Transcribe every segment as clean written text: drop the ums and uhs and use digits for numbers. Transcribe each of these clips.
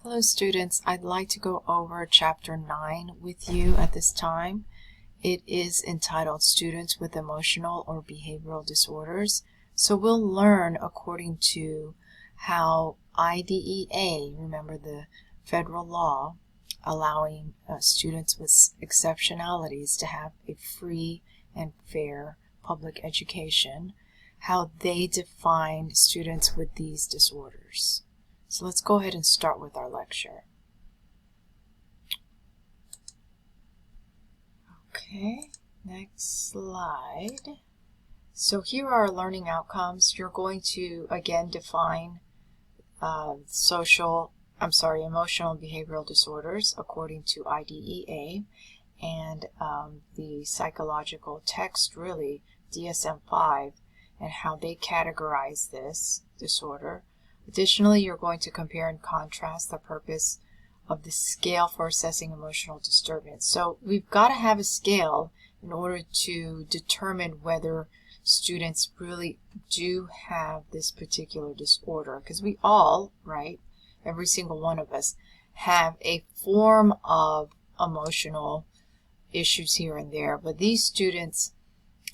Hello students, I'd like to go over Chapter 9 with you at this time. It is entitled Students with Emotional or Behavioral Disorders. So we'll learn according to how IDEA, remember the federal law allowing students with exceptionalities to have a free and fair public education, how they define students with these disorders. So let's go ahead and start with our lecture. Okay, next slide. So here are our learning outcomes. You're going to again define emotional and behavioral disorders according to IDEA, and the psychological text, really, DSM-5, and how they categorize this disorder. Additionally, you're going to compare and contrast the purpose of the scale for assessing emotional disturbance. So we've got to have a scale in order to determine whether students really do have this particular disorder, because we all, right, every single one of us, have a form of emotional issues here and there, but these students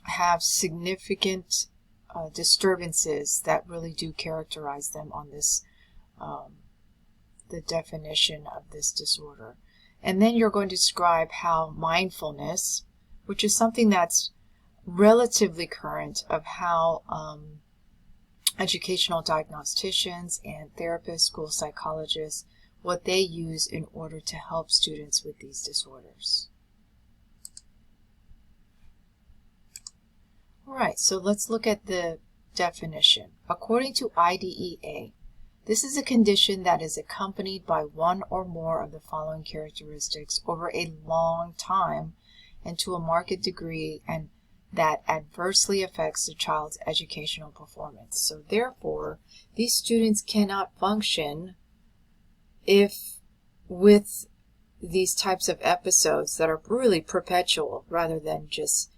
have significant disturbances that really do characterize them on this, the definition of this disorder. And then you're going to describe how mindfulness, which is something that's relatively current, of how educational diagnosticians and therapists, school psychologists, what they use in order to help students with these disorders. Alright, so let's look at the definition. According to IDEA, this is a condition that is accompanied by one or more of the following characteristics over a long time and to a marked degree, and that adversely affects the child's educational performance. So therefore, these students cannot function if with these types of episodes that are really perpetual rather than just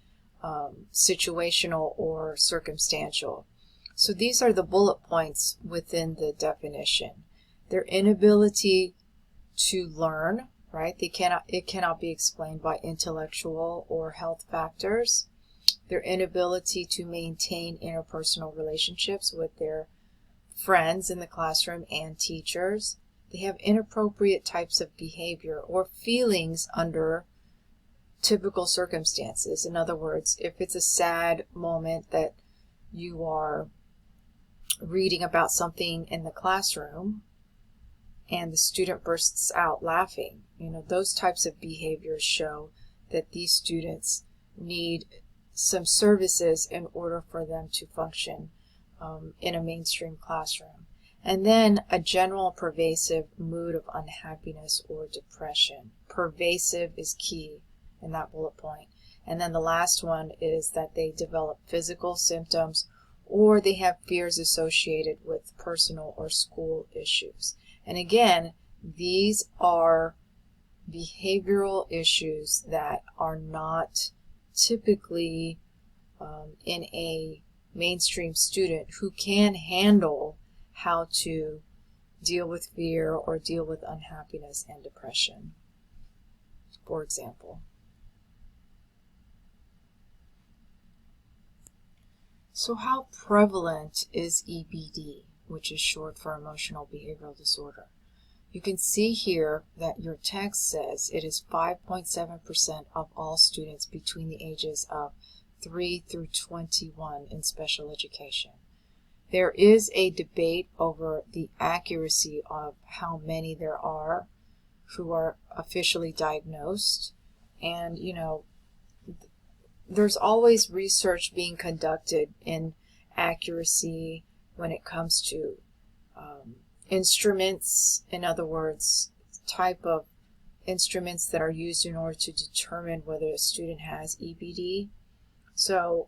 situational or circumstantial. So these are the bullet points within the definition. Their inability to learn, right? It cannot be explained by intellectual or health factors. Their inability to maintain interpersonal relationships with their friends in the classroom and teachers. They have inappropriate types of behavior or feelings under typical circumstances. In other words, if it's a sad moment that you are reading about something in the classroom and the student bursts out laughing, those types of behaviors show that these students need some services in order for them to function in a mainstream classroom. And then a general pervasive mood of unhappiness or depression. Pervasive is key in that bullet point. And then the last one is that they develop physical symptoms or they have fears associated with personal or school issues. And again, these are behavioral issues that are not typically in a mainstream student who can handle how to deal with fear or deal with unhappiness and depression, for example. So how prevalent is EBD, which is short for emotional behavioral disorder? You can see here that your text says it is 5.7% of all students between the ages of 3 through 21 in special education. There is a debate over the accuracy of how many there are who are officially diagnosed, and there's always research being conducted in accuracy when it comes to instruments, in other words, type of instruments that are used in order to determine whether a student has EBD. So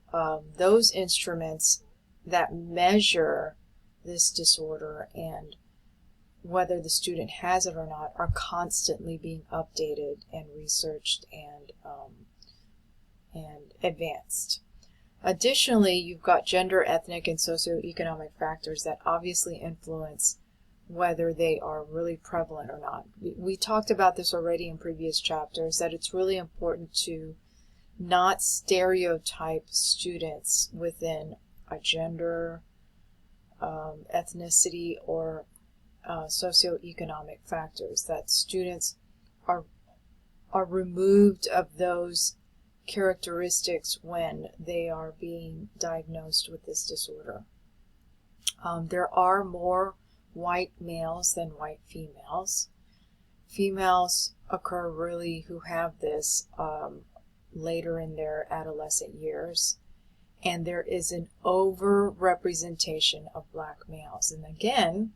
those instruments that measure this disorder and whether the student has it or not are constantly being updated and researched and advanced. Additionally, you've got gender, ethnic, and socioeconomic factors that obviously influence whether they are really prevalent or not. We talked about this already in previous chapters, that it's really important to not stereotype students within a gender, ethnicity, or socioeconomic factors, that students are removed of those characteristics when they are being diagnosed with this disorder. There are more white males than white females. Females occur really who have this later in their adolescent years, and there is an over-representation of black males. And again,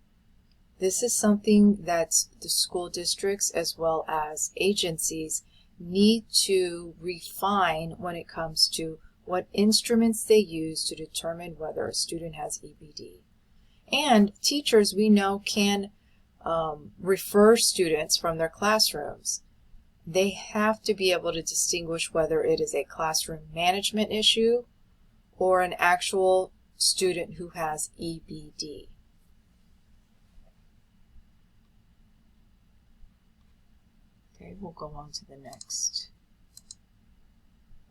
this is something that the school districts as well as agencies need to refine when it comes to what instruments they use to determine whether a student has EBD. And teachers, we know, can refer students from their classrooms. They have to be able to distinguish whether it is a classroom management issue or an actual student who has EBD. Okay, we'll go on to the next.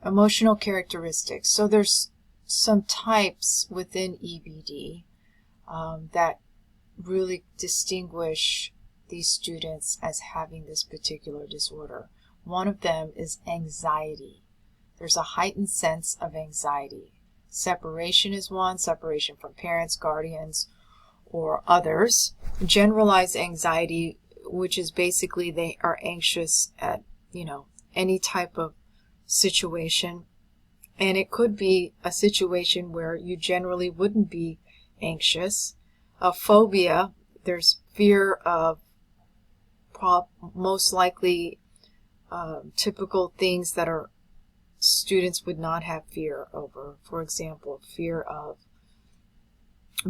Emotional characteristics. So there's some types within EBD that really distinguish these students as having this particular disorder. One of them is anxiety. There's a heightened sense of anxiety. Separation is one, separation from parents, guardians, or others. Generalized anxiety, which is basically they are anxious at, any type of situation. And it could be a situation where you generally wouldn't be anxious. A phobia, there's fear of most likely typical things that our students would not have fear over. For example, fear of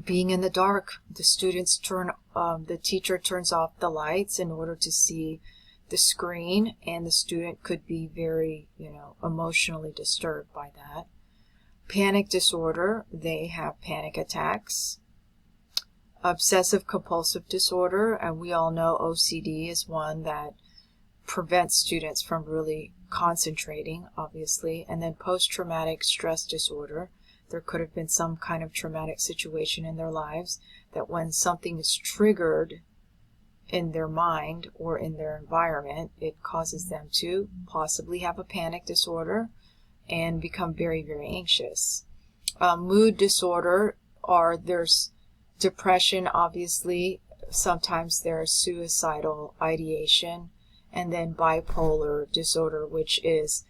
being in the dark. The teacher turns off the lights in order to see the screen, and the student could be very, emotionally disturbed by that. Panic disorder, they have panic attacks. Obsessive compulsive disorder, and we all know OCD is one that prevents students from really concentrating, obviously. And then post-traumatic stress disorder, there could have been some kind of traumatic situation in their lives that when something is triggered in their mind or in their environment, it causes them to possibly have a panic disorder and become very, very anxious. Mood disorder, there's depression, obviously. Sometimes there's suicidal ideation. And then bipolar disorder, which is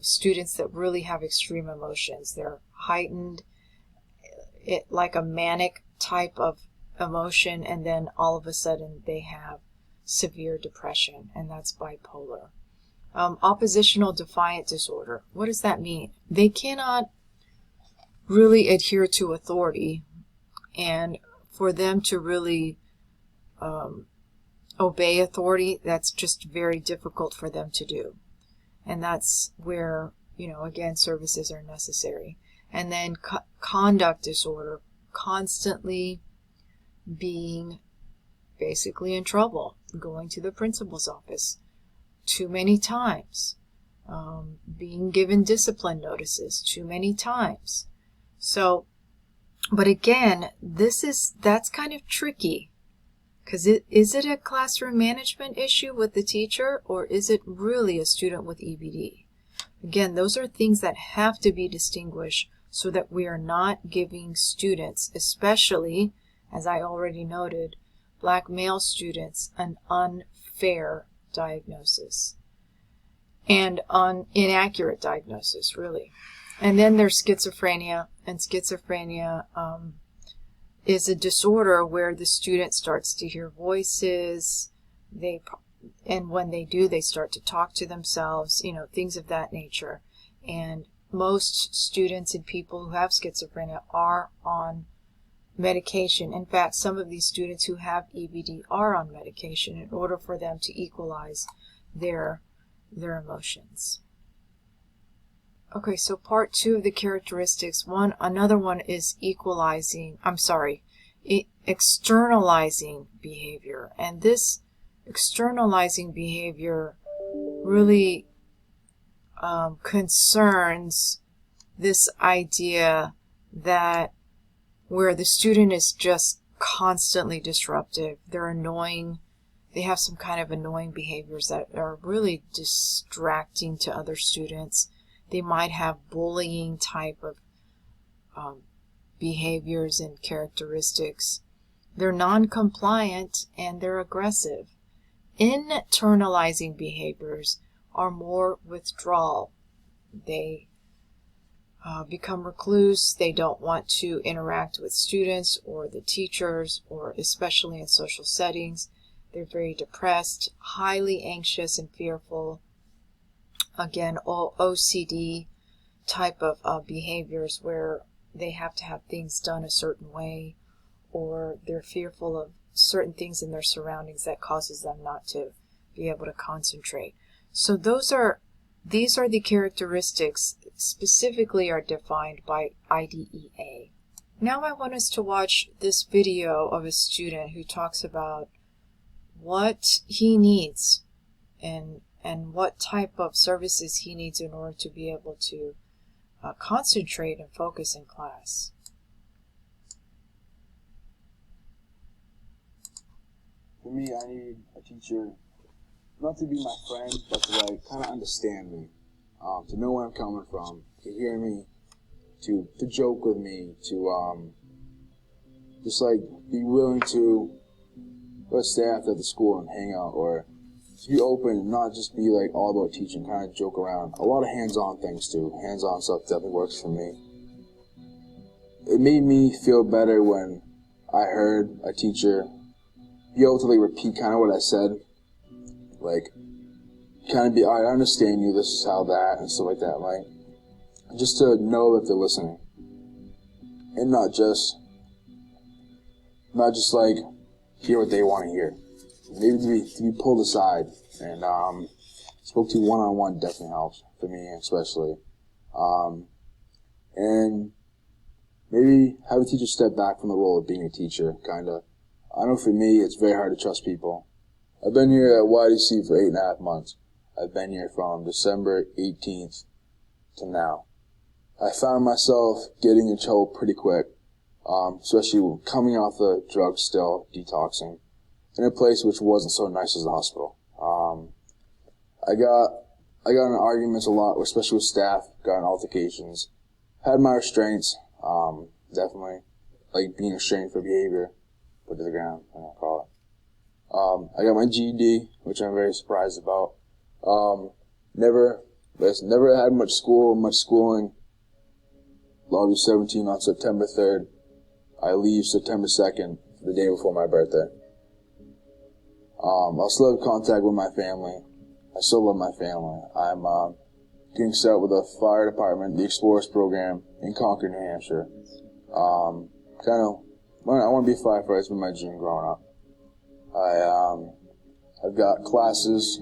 students that really have extreme emotions. They're heightened, like a manic type of emotion, and then all of a sudden they have severe depression, and that's bipolar. Oppositional defiant disorder. What does that mean? They cannot really adhere to authority, and for them to really obey authority, that's just very difficult for them to do. And that's where, again, services are necessary. And then conduct disorder, constantly being basically in trouble, going to the principal's office too many times, being given discipline notices too many times. So, but again, that's kind of tricky. Because is it a classroom management issue with the teacher, or is it really a student with EBD? Again, those are things that have to be distinguished so that we are not giving students, especially, as I already noted, black male students, an unfair diagnosis and an inaccurate diagnosis, really. And then there's schizophrenia, and schizophrenia is a disorder where the student starts to hear voices, and when they do, they start to talk to themselves, things of that nature. And most students and people who have schizophrenia are on medication. In fact, some of these students who have EBD are on medication in order for them to equalize their emotions. Okay, so part 2 of the characteristics, another one is externalizing behavior. And this externalizing behavior really concerns this idea that where the student is just constantly disruptive, they're annoying, they have some kind of annoying behaviors that are really distracting to other students. They might have bullying type of behaviors and characteristics. They're non-compliant and they're aggressive. Internalizing behaviors are more withdrawal. They become recluse. They don't want to interact with students or the teachers, or especially in social settings. They're very depressed, highly anxious and fearful. Again, all OCD type of behaviors where they have to have things done a certain way, or they're fearful of certain things in their surroundings that causes them not to be able to concentrate. So these are the characteristics specifically are defined by IDEA. Now I want us to watch this video of a student who talks about what he needs and what type of services he needs in order to be able to concentrate and focus in class. For me, I need a teacher not to be my friend, but to like kind of understand me, to know where I'm coming from, to hear me, to joke with me, to just like be willing to go to staff at the school and hang out, or to be open and not just be like all about teaching, kind of joke around. A lot of hands-on things too. Hands-on stuff definitely works for me. It made me feel better when I heard a teacher be able to like repeat kind of what I said, like kind of be, I understand you, this is how that, and stuff like that, like just to know that they're listening, and not just like hear what they want to hear. Maybe to be pulled aside and spoke to one-on-one definitely helps for me, especially, and maybe have a teacher step back from the role of being a teacher, kind of. I know for me, it's very hard to trust people. I've been here at YDC for 8.5 months. I've been here from December 18th to now. I found myself getting in trouble pretty quick, especially coming off the drugs still, detoxing, in a place which wasn't so nice as the hospital. I got in arguments a lot, especially with staff, got in altercations, had my restraints, definitely, like being restrained for behavior. Put to the ground, I don't call it. I got my GED, which I'm very surprised about. Never had much schooling. I'll be 17 on September 3rd. I leave September 2nd, the day before my birthday. I'll still have contact with my family. I still love my family. I'm getting set up with the fire department, the Explorers program in Concord, New Hampshire. I want to be a firefighter. It's been my dream growing up. I've got classes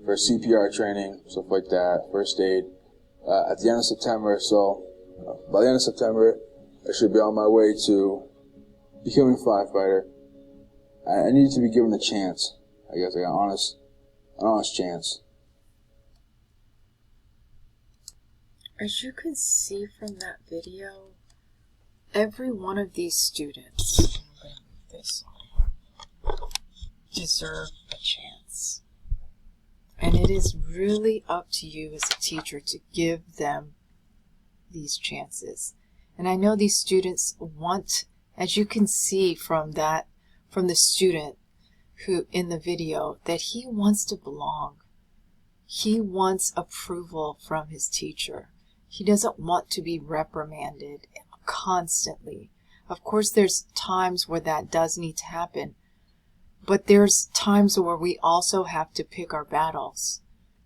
for CPR training, stuff like that, first aid, at the end of September. So by the end of September, I should be on my way to becoming a firefighter. I need to be given a chance. I guess an honest chance. As you can see from that video, every one of these students deserve a chance. And it is really up to you as a teacher to give them these chances. And I know these students want, as you can see from the student who in the video, that he wants to belong. He wants approval from his teacher. He doesn't want to be reprimanded constantly. Of course, there's times where that does need to happen, but there's times where we also have to pick our battles.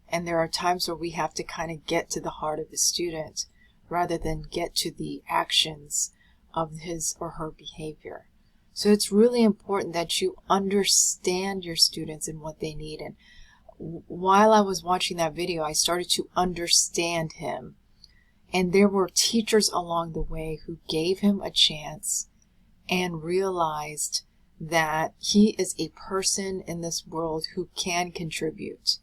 And there are times where we have to kind of get to the heart of the student rather than get to the actions of his or her behavior. So it's really important that you understand your students and what they need. And while I was watching that video, I started to understand him. And there were teachers along the way who gave him a chance and realized that he is a person in this world who can contribute.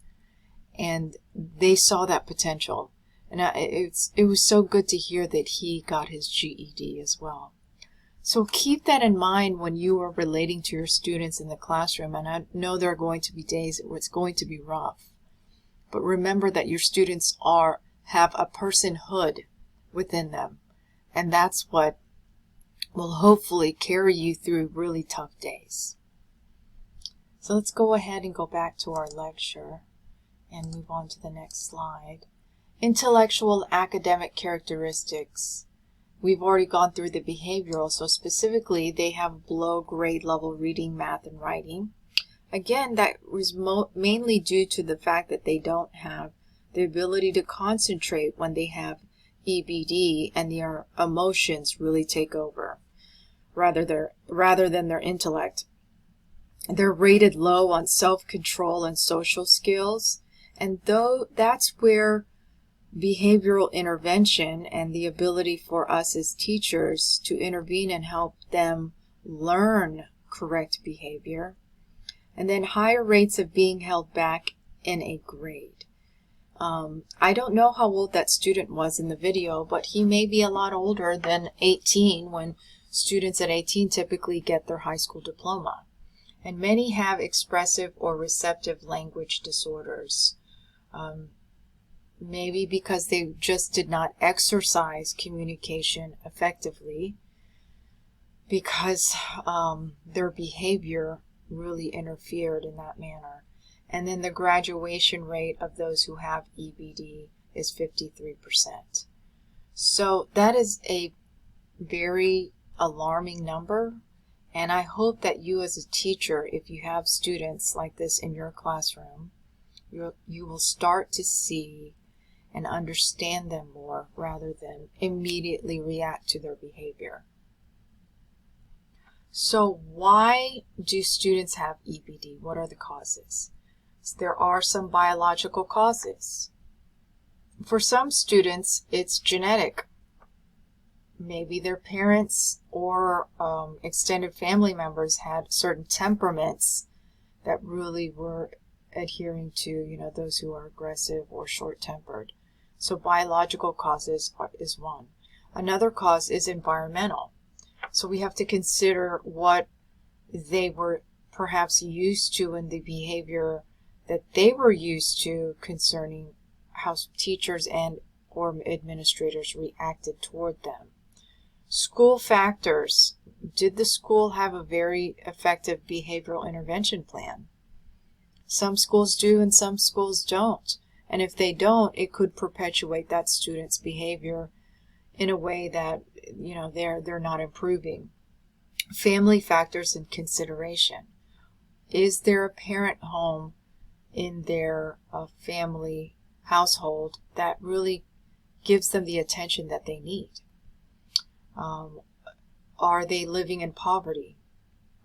And they saw that potential. And it was so good to hear that he got his GED as well. So keep that in mind when you are relating to your students in the classroom. And I know there are going to be days where it's going to be rough. But remember that your students have a personhood within them. And that's what will hopefully carry you through really tough days. So let's go ahead and go back to our lecture and move on to the next slide. Intellectual academic characteristics. We've already gone through the behavioral, so specifically they have below grade level reading, math, and writing. Again, that was mainly due to the fact that they don't have the ability to concentrate when they have EBD and their emotions really take over rather than their intellect. They're rated low on self-control and social skills, and though that's where behavioral intervention and the ability for us as teachers to intervene and help them learn correct behavior. And then higher rates of being held back in a grade. I don't know how old that student was in the video, but he may be a lot older than 18 when students at 18 typically get their high school diploma. And many have expressive or receptive language disorders. Maybe because they just did not exercise communication effectively, because their behavior really interfered in that manner. And then the graduation rate of those who have EBD is 53%. So that is a very alarming number. And I hope that you as a teacher, if you have students like this in your classroom, you will start to see and understand them more rather than immediately react to their behavior. So why do students have EBD? What are the causes? So there are some biological causes. For some students, it's genetic. Maybe their parents or extended family members had certain temperaments that really were adhering to, those who are aggressive or short-tempered. So biological causes is one. Another cause is environmental. So we have to consider what they were perhaps used to in the behavior that they were used to concerning how teachers and or administrators reacted toward them. School factors. Did the school have a very effective behavioral intervention plan? Some schools do and some schools don't. And if they don't, it could perpetuate that student's behavior in a way that, they're not improving. Family factors and consideration. Is there a parent home in their family household that really gives them the attention that they need? Are they living in poverty?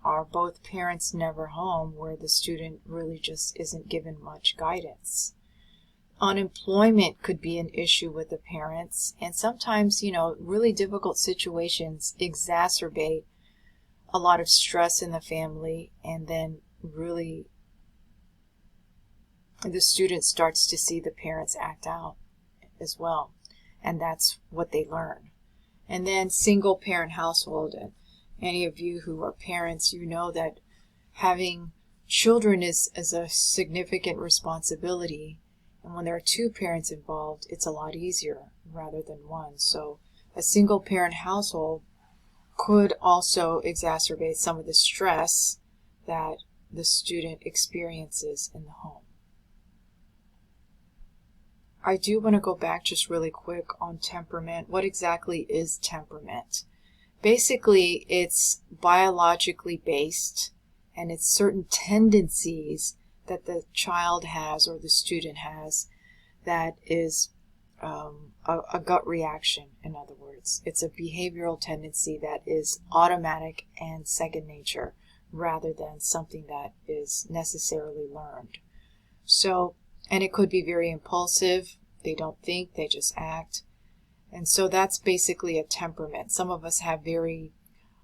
Are both parents never home, where the student really just isn't given much guidance? Unemployment could be an issue with the parents, and sometimes, really difficult situations exacerbate a lot of stress in the family, and then really the student starts to see the parents act out as well, and that's what they learn. And then single parent household, and any of you who are parents, you know that having children is a significant responsibility. And when there are two parents involved, it's a lot easier rather than one. So a single parent household could also exacerbate some of the stress that the student experiences in the home. I do want to go back just really quick on temperament. What exactly is temperament? Basically, it's biologically based, and it's certain tendencies that the child has or the student has that is a gut reaction, in other words. It's a behavioral tendency that is automatic and second nature rather than something that is necessarily learned. So, and it could be very impulsive. They don't think, they just act. And so that's basically a temperament. Some of us have very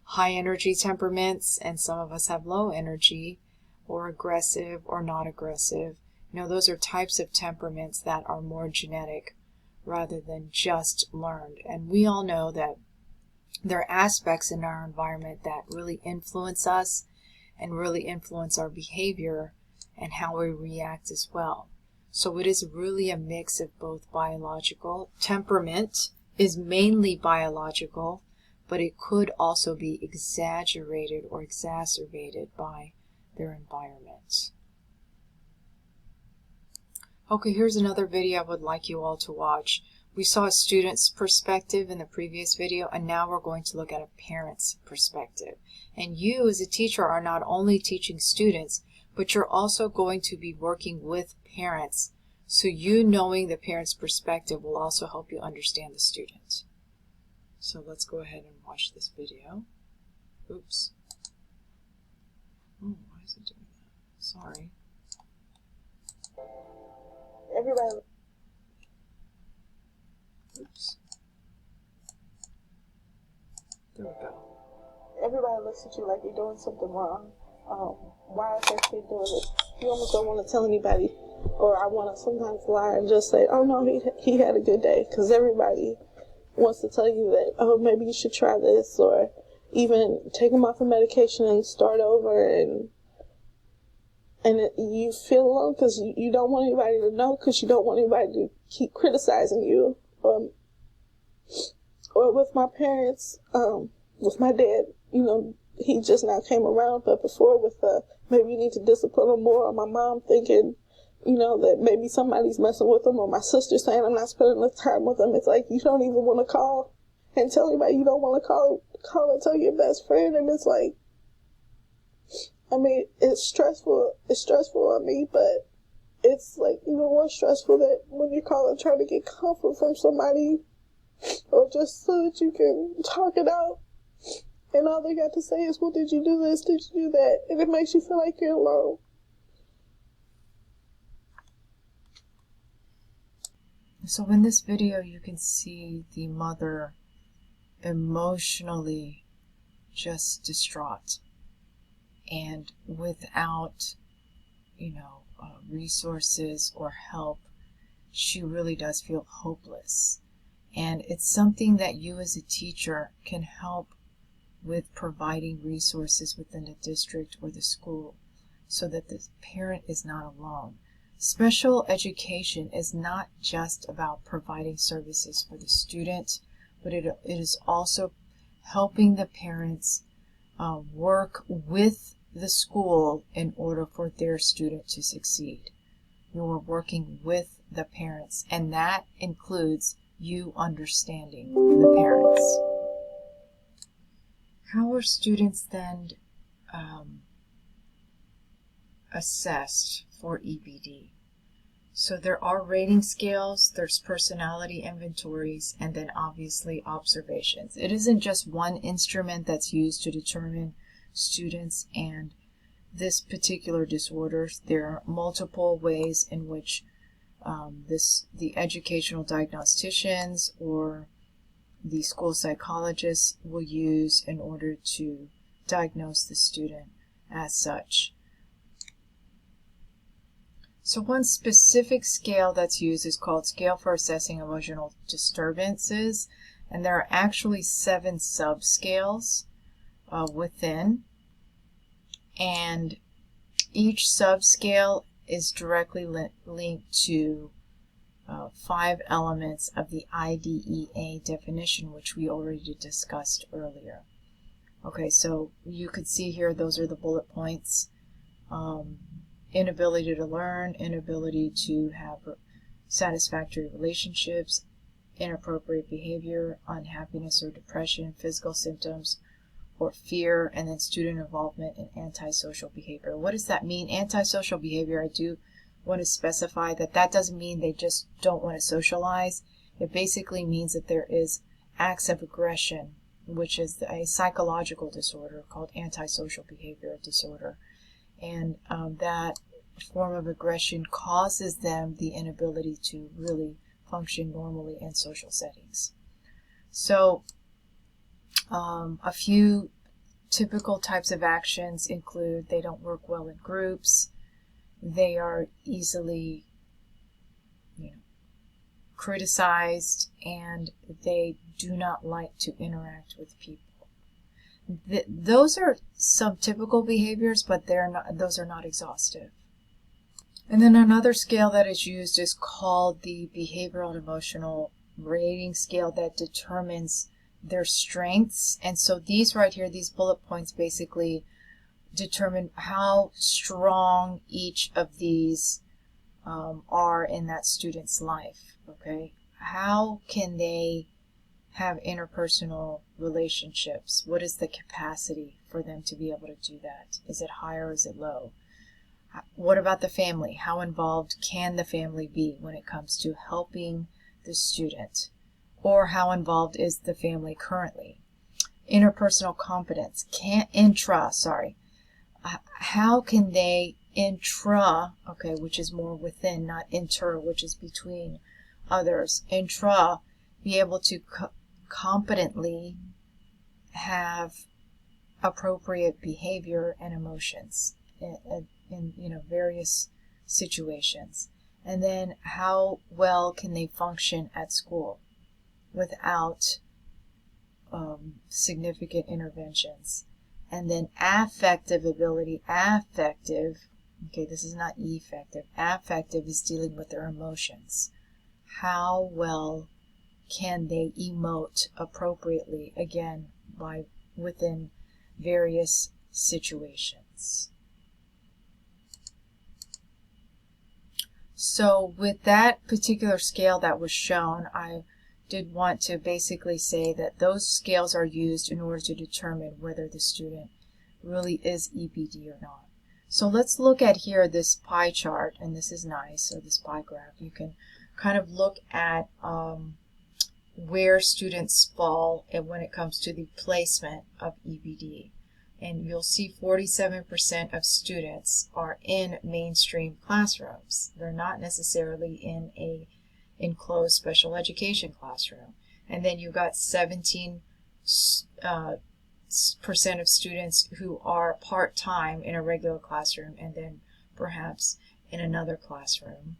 high energy temperaments, and some of us have low energy, or aggressive or not aggressive. Those are types of temperaments that are more genetic rather than just learned. And we all know that there are aspects in our environment that really influence us and really influence our behavior and how we react as well. So it is really a mix of both biological. Temperament is mainly biological, but it could also be exaggerated or exacerbated by their environment. Okay, here's another video I would like you all to watch. We saw a student's perspective in the previous video, and now we're going to look at a parent's perspective. And you as a teacher are not only teaching students, but you're also going to be working with parents. So you knowing the parent's perspective will also help you understand the student. So let's go ahead and watch this video. Oops. Oh, why is it doing that? Sorry. Everybody. Oops. There we go. Everybody looks at you like you're doing something wrong. Why is that kid doing it? You almost don't want to tell anybody. Or I want to sometimes lie and just say, oh no, he had a good day. Because everybody wants to tell you that, oh, maybe you should try this. Or even take him off of medication and start over. And you feel alone because you don't want anybody to know, because you don't want anybody to keep criticizing you. Or with my parents, with my dad, he just now came around, but before with maybe you need to discipline him more, or my mom thinking, that maybe somebody's messing with him, or my sister saying I'm not spending enough time with him. It's like you don't even want to call and tell anybody. You don't want to call and tell your best friend, and it's like, I mean, it's stressful. It's stressful on me, but it's like even more stressful that when you call and try to get comfort from somebody, or just so that you can talk it out, and all they got to say is, well, did you do this? Did you do that? And it makes you feel like you're alone. So in this video, you can see the mother emotionally just distraught, and without, resources or help, she really does feel hopeless. And it's something that you as a teacher can help with, providing resources within the district or the school so that the parent is not alone. Special education is not just about providing services for the student, but it is also helping the parents work with the school in order for their student to succeed. You're working with the parents, and that includes you understanding the parents. How are students then assessed for EBD? So there are rating scales, there's personality inventories, and then obviously observations. It isn't just one instrument that's used to determine students and this particular disorder. There are multiple ways in which the educational diagnosticians or the school psychologists will use in order to diagnose the student as such. So one specific scale that's used is called Scale for Assessing Emotional Disturbances, and there are actually 7 subscales within, and each subscale is directly linked to 5 elements of the IDEA definition, which we already discussed earlier. Okay, so you could see here, those are the bullet points. Inability to learn, inability to have satisfactory relationships, inappropriate behavior, unhappiness or depression, physical symptoms or fear, and then student involvement in antisocial behavior. What does that mean? Antisocial behavior, I do want to specify that doesn't mean they just don't want to socialize. It basically means that there is acts of aggression, which is a psychological disorder called antisocial behavior disorder. And that form of aggression causes them the inability to really function normally in social settings. So a few typical types of actions include they don't work well in groups, they are easily, criticized, and they do not like to interact with people. Those are some typical behaviors, but those are not exhaustive. And then another scale that is used is called the Behavioral and Emotional Rating Scale, that determines their strengths. And so these right here, these bullet points, basically determine how strong each of these are in that student's life. Okay, how can they have interpersonal relationships? What is the capacity for them to be able to do that? Is it high or is it low? What about the family? How involved can the family be when it comes to helping the student? Or how involved is the family currently? Interpersonal competence, how can they okay, which is more within, not inter, which is between others, be able to competently have appropriate behavior and emotions in various situations. And then how well can they function at school without significant interventions. And then affective ability, okay, this is not effective. Affective is dealing with their emotions. How well can they emote appropriately, again, within various situations. So with that particular scale that was shown, I did want to basically say that those scales are used in order to determine whether the student really is EBD or not. So let's look at here this pie chart, and this is nice, or this pie graph. You can kind of look at where students fall and when it comes to the placement of EBD. And you'll see 47% of students are in mainstream classrooms. They're not necessarily in a enclosed special education classroom. And then you've got 17% of students who are part-time in a regular classroom, and then perhaps in another classroom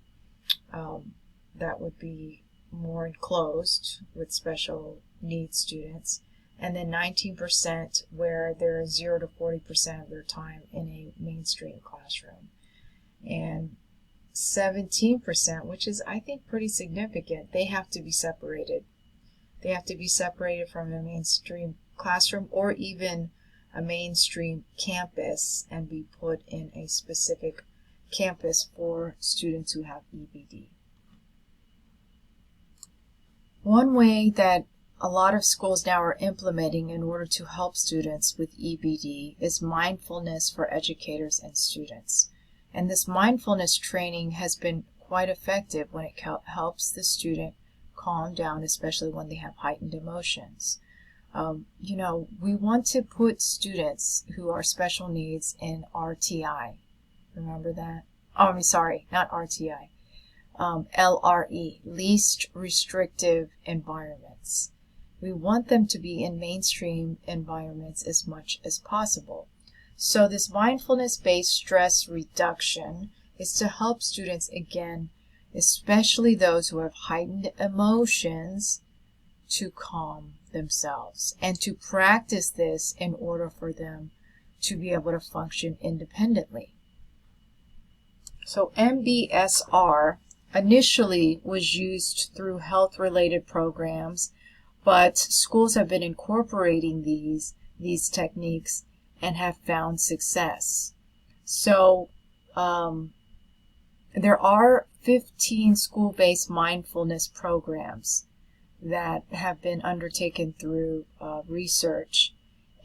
that would be more enclosed with special needs students. And then 19% where they're 0 to 40% of their time in a mainstream classroom. And 17%, which is, I think, pretty significant, they have to be separated. They have to be separated from a mainstream classroom or even a mainstream campus and be put in a specific campus for students who have EBD. One way that a lot of schools now are implementing in order to help students with EBD is mindfulness for educators and students. And this mindfulness training has been quite effective when it helps the student calm down, especially when they have heightened emotions. We want to put students who are special needs in RTI. Remember that? Oh, I'm sorry, not RTI. LRE, least restrictive environments. We want them to be in mainstream environments as much as possible. So this mindfulness-based stress reduction is to help students, again, especially those who have heightened emotions, to calm themselves and to practice this in order for them to be able to function independently. So MBSR initially was used through health-related programs, but schools have been incorporating these techniques and have found success. So there are 15 school-based mindfulness programs that have been undertaken through research,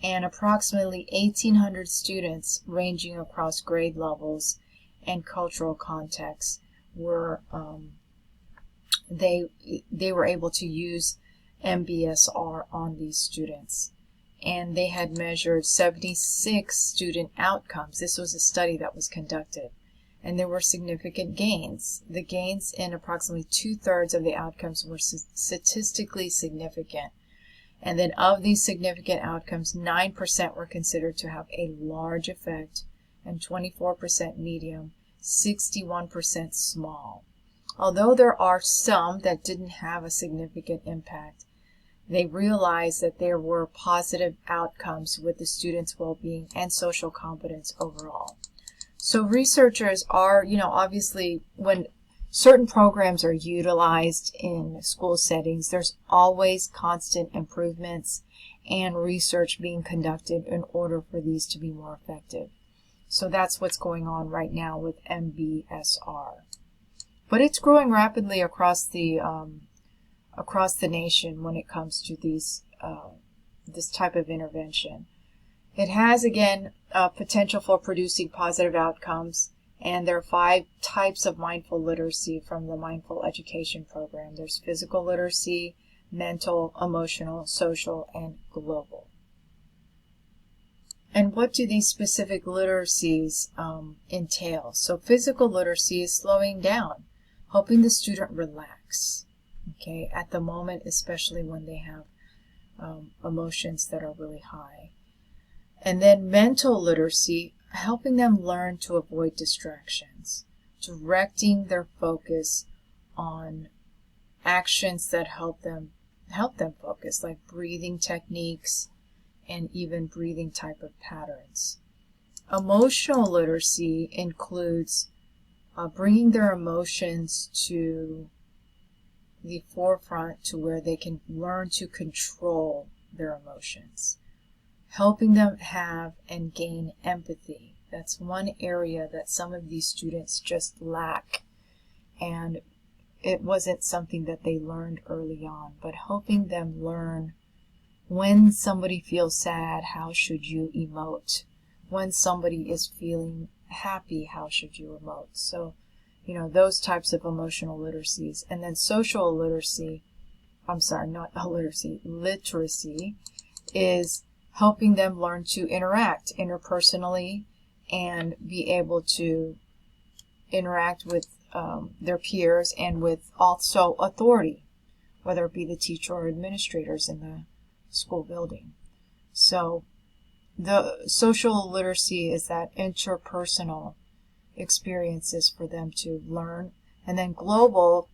and approximately 1,800 students ranging across grade levels and cultural contexts were they were able to use MBSR on these students. And they had measured 76 student outcomes. This was a study that was conducted. And there were significant gains. The gains in approximately 2/3 of the outcomes were statistically significant. And then of these significant outcomes, 9% were considered to have a large effect, and 24% medium, 61% small. Although there are some that didn't have a significant impact, they realized that there were positive outcomes with the students' well-being and social competence overall. So researchers are, obviously when certain programs are utilized in school settings, there's always constant improvements and research being conducted in order for these to be more effective. So that's what's going on right now with MBSR. But it's growing rapidly across the nation when it comes to these this type of intervention. It has, again, potential for producing positive outcomes, and there are 5 types of mindful literacy from the Mindful Education Program. There's physical literacy, mental, emotional, social, and global. And what do these specific literacies entail? So physical literacy is slowing down, helping the student relax, okay, at the moment, especially when they have emotions that are really high. And then mental literacy, helping them learn to avoid distractions, directing their focus on actions that help them focus, like breathing techniques and even breathing type of patterns. Emotional literacy includes bringing their emotions to the forefront to where they can learn to control their emotions, helping them have and gain empathy. That's one area that some of these students just lack, and it wasn't something that they learned early on, but helping them learn when somebody feels sad, how should you emote? When somebody is feeling happy, how should you emote? So, those types of emotional literacies. And then social literacy, literacy is helping them learn to interact interpersonally and be able to interact with their peers and with also authority, whether it be the teacher or administrators in the school building. So the social literacy is that interpersonal experiences for them to learn. And then global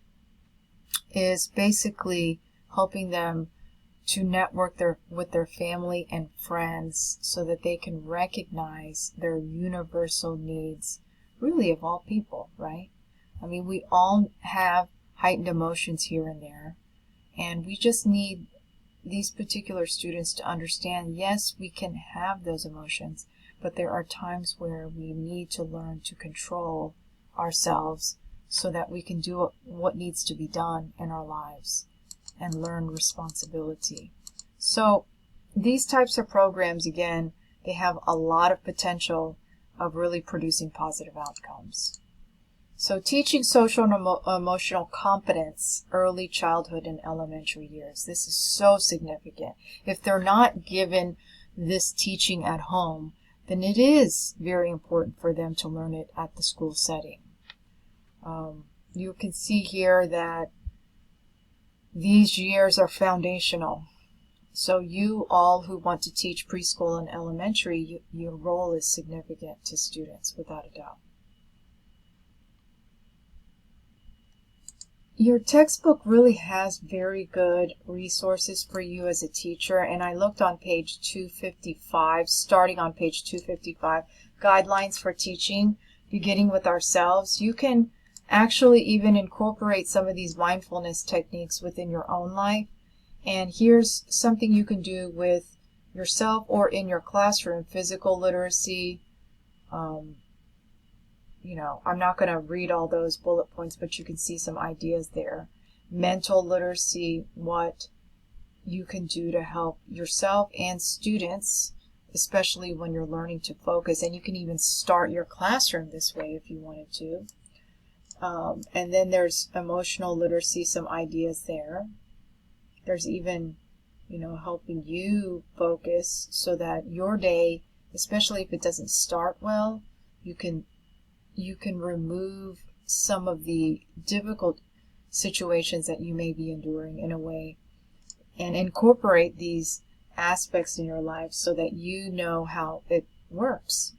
is basically helping them to network with their family and friends so that they can recognize their universal needs, really, of all people, right? I mean, we all have heightened emotions here and there, and we just need these particular students to understand, yes, we can have those emotions, but there are times where we need to learn to control ourselves so that we can do what needs to be done in our lives and learn responsibility. So these types of programs, again, they have a lot of potential of really producing positive outcomes. So teaching social and emotional competence early childhood and elementary years. This is so significant. If they're not given this teaching at home, then it is very important for them to learn it at the school setting. You can see here that these years are foundational. So you all who want to teach preschool and elementary, your role is significant to students, without a doubt. Your textbook really has very good resources for you as a teacher, and I looked on page 255, starting on page 255, Guidelines for Teaching, Beginning with Ourselves. You can actually even incorporate some of these mindfulness techniques within your own life, and here's something you can do with yourself or in your classroom. Physical literacy, I'm not going to read all those bullet points, but you can see some ideas there. Mental literacy, what you can do to help yourself and students, especially when you're learning to focus. And you can even start your classroom this way if you wanted to. And then there's emotional literacy, some ideas there. There's even, helping you focus so that your day, especially if it doesn't start well, you can remove some of the difficult situations that you may be enduring in a way and incorporate these aspects in your life so that you know how it works.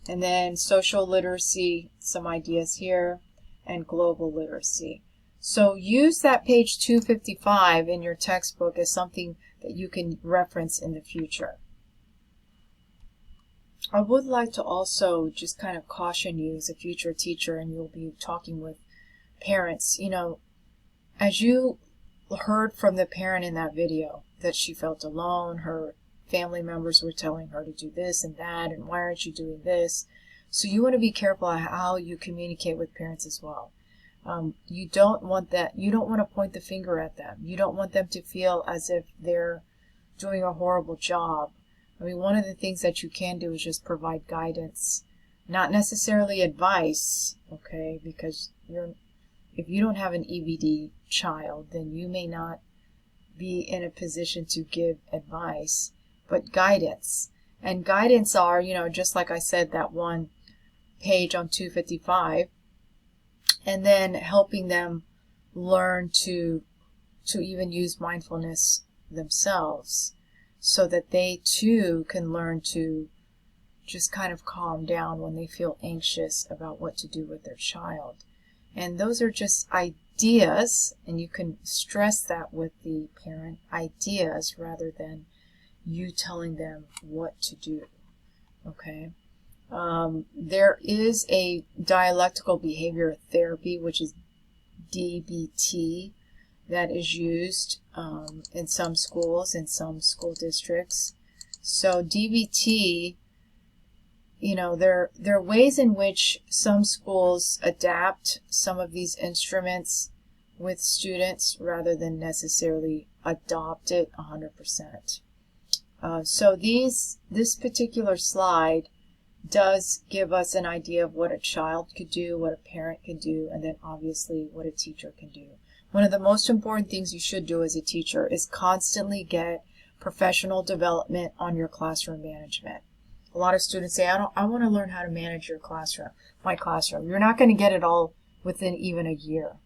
And then social literacy, some ideas here, and global literacy. So use that page 255 in your textbook as something that you can reference in the future. I would like to also just kind of caution you as a future teacher, and you'll be talking with parents, as you heard from the parent in that video that she felt alone, her family members were telling her to do this and that, and why aren't you doing this? So you want to be careful how you communicate with parents as well. You don't want to point the finger at them. You don't want them to feel as if they're doing a horrible job. I mean, one of the things that you can do is just provide guidance, not necessarily advice, okay? Because if you don't have an EBD child, then you may not be in a position to give advice, but guidance. And guidance are, just like I said, that one page on 255, and then helping them learn to even use mindfulness themselves, so that they too can learn to just kind of calm down when they feel anxious about what to do with their child. And those are just ideas, and you can stress that with the parent, ideas rather than you telling them what to do, okay? There is a dialectical behavior therapy, which is DBT, that is used in some schools, in some school districts. So DBT, there are ways in which some schools adapt some of these instruments with students rather than necessarily adopt it 100%. So this particular slide does give us an idea of what a child could do, what a parent can do, and then obviously what a teacher can do. One of the most important things you should do as a teacher is constantly get professional development on your classroom management. A lot of students say, I want to learn how to manage my classroom. You're not going to get it all within even a year.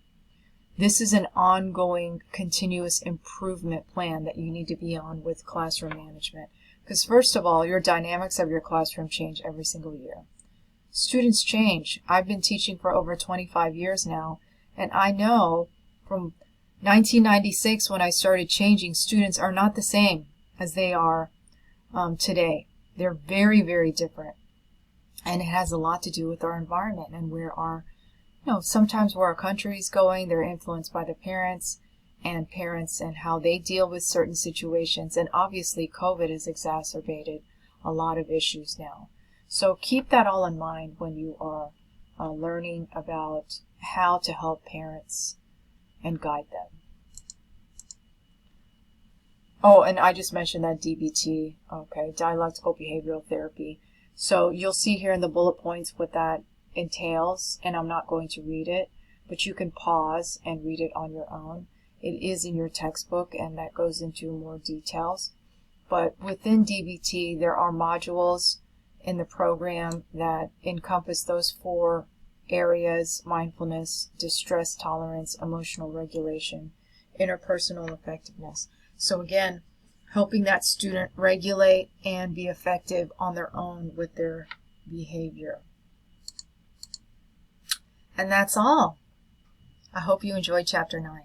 This is an ongoing, continuous improvement plan that you need to be on with classroom management. Because first of all, your dynamics of your classroom change every single year. Students change. I've been teaching for over 25 years now, and I know from 1996 when I started changing, students are not the same as they are today. They're very, very different. And it has a lot to do with our environment and sometimes where our country is going. They're influenced by the parents and how they deal with certain situations. And obviously COVID has exacerbated a lot of issues now. So keep that all in mind when you are learning about how to help parents and guide them. Oh, and I just mentioned that DBT, okay, dialectical behavioral therapy. So you'll see here in the bullet points what that entails, and I'm not going to read it, but you can pause and read it on your own. It is in your textbook, and that goes into more details. But within DBT, there are modules in the program that encompass those 4 areas: mindfulness, distress tolerance, emotional regulation, interpersonal effectiveness. So again, helping that student regulate and be effective on their own with their behavior. And that's all. I hope you enjoyed Chapter 9.